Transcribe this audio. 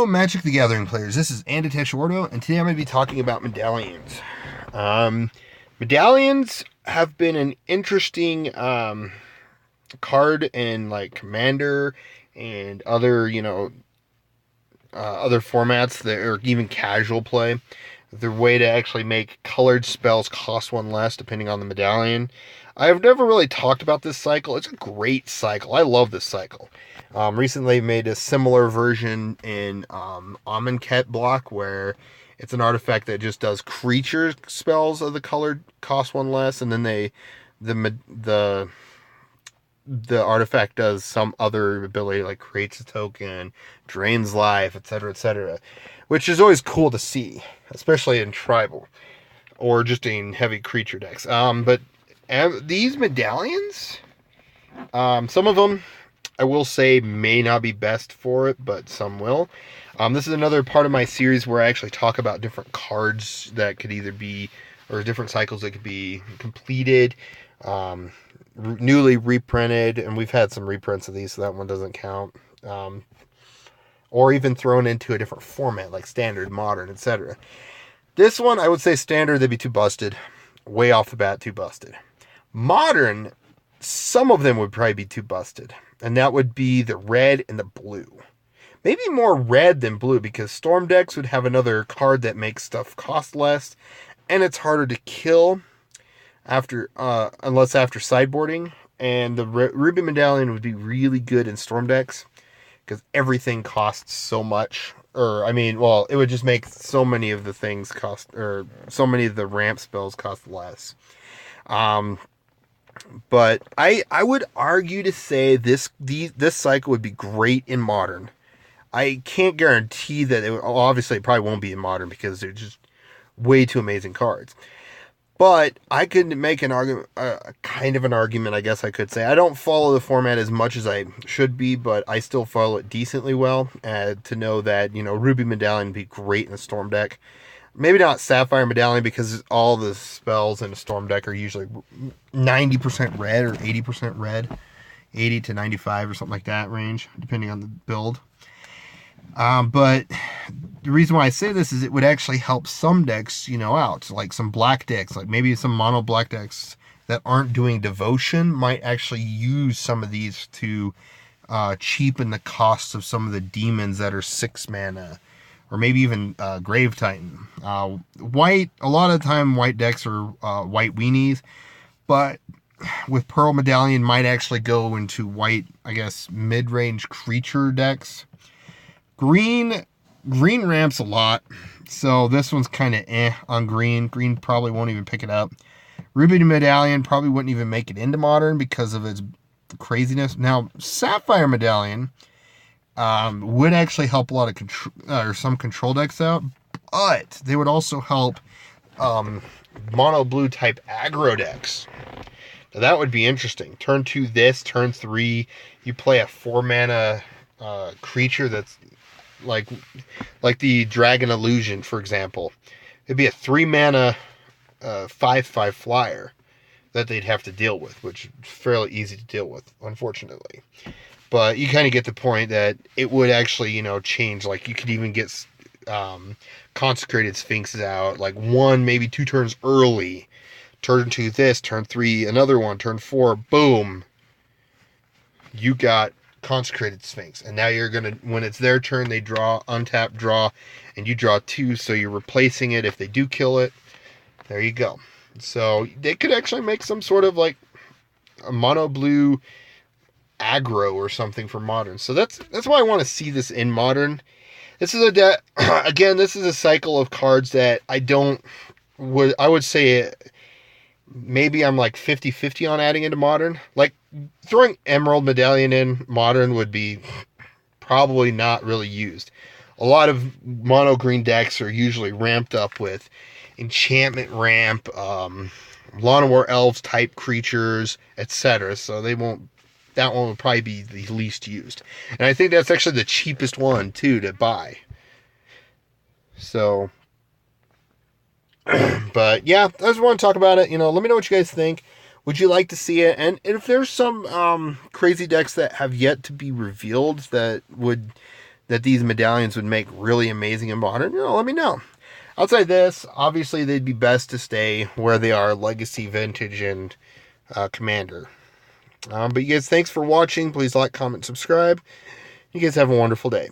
Hello, Magic the Gathering players. This is Andy Ordo, and today I'm going to be talking about medallions. Medallions have been an interesting card in like Commander and other, other formats that are even casual play. Their way to actually make colored spells cost one less depending on the medallion. I've never really talked about this cycle. It's a great cycle. I love this cycle. Recently made a similar version in Amonkhet block where it's an artifact that just does creature spells of the colored cost one less, and then the artifact does some other ability like creates a token, drains life, etc., which is always cool to see, especially in tribal or just in heavy creature decks. But these medallions, some of them I will say may not be best for it, but some will. This is another part of my series where I actually talk about different cards that could either be, or different cycles that could be completed, newly reprinted, and we've had some reprints of these, so that one doesn't count. Or even thrown into a different format, like standard, modern, etc. This one, I would say standard, they'd be too busted. Way off the bat, too busted. Modern, some of them would probably be too busted. And that would be the red and the blue. Maybe more red than blue, because Storm decks would have another card that makes stuff cost less, and it's harder to kill unless after sideboarding. And the Ruby Medallion would be really good in Storm decks, because everything costs so much. It would just make so many of the things cost, or so many of the ramp spells cost less. But I would argue to say this cycle would be great in Modern. I can't guarantee that obviously it probably won't be in Modern because they're just way too amazing cards. But I could make an argument, kind of an argument, I guess I could say. I don't follow the format as much as I should be, but I still follow it decently well to know that, Ruby Medallion would be great in a Storm deck. Maybe not Sapphire Medallion, because all the spells in a Storm deck are usually 90% red or 80% red. 80 to 95 or something like that range, depending on the build. But the reason why I say this is it would actually help some decks, out. Like some black decks, like maybe some mono black decks that aren't doing Devotion might actually use some of these to cheapen the costs of some of the demons that are 6 mana. Or maybe even Grave Titan. White, a lot of the time white decks are white weenies, but with Pearl Medallion might actually go into white, I guess, mid-range creature decks. Green ramps a lot, so this one's kind of on green. Green probably won't even pick it up. Ruby Medallion probably wouldn't even make it into Modern because of its craziness. Now, Sapphire Medallion would actually help a lot of some control decks out, but they would also help mono blue type aggro decks. Now that would be interesting. Turn 2 this, turn 3 you play a 4 mana creature that's like the Dragon Illusion, for example. It'd be a 3 mana 5/5 flyer that they'd have to deal with, which is fairly easy to deal with, unfortunately. But you kind of get the point that it would actually, change. Like, you could even get Consecrated Sphinxes out, like 1, maybe 2 turns early. Turn 2 this, turn 3 another one, turn 4, boom. You got Consecrated Sphinx. And now you're going to, when it's their turn, they draw, untap, draw, and you draw 2, so you're replacing it if they do kill it. There you go. So they could actually make some sort of like a mono blue aggro or something for Modern. So that's why I want to see this in Modern. This is again, this is a cycle of cards that I would say maybe I'm like 50-50 on adding into Modern. Like throwing Emerald Medallion in Modern would be probably not really used. A lot of mono green decks are usually ramped up with enchantment ramp, Lawn of War Elves type creatures, etc. So that one would probably be the least used. And I think that's actually the cheapest one, too, to buy. So, but yeah, I just want to talk about it. Let me know what you guys think. Would you like to see it? And if there's some crazy decks that have yet to be revealed that would that these medallions would make really amazing in modern, let me know. Outside this, obviously they'd be best to stay where they are, Legacy, Vintage, and Commander. But you guys, thanks for watching. Please like, comment, subscribe. You guys have a wonderful day.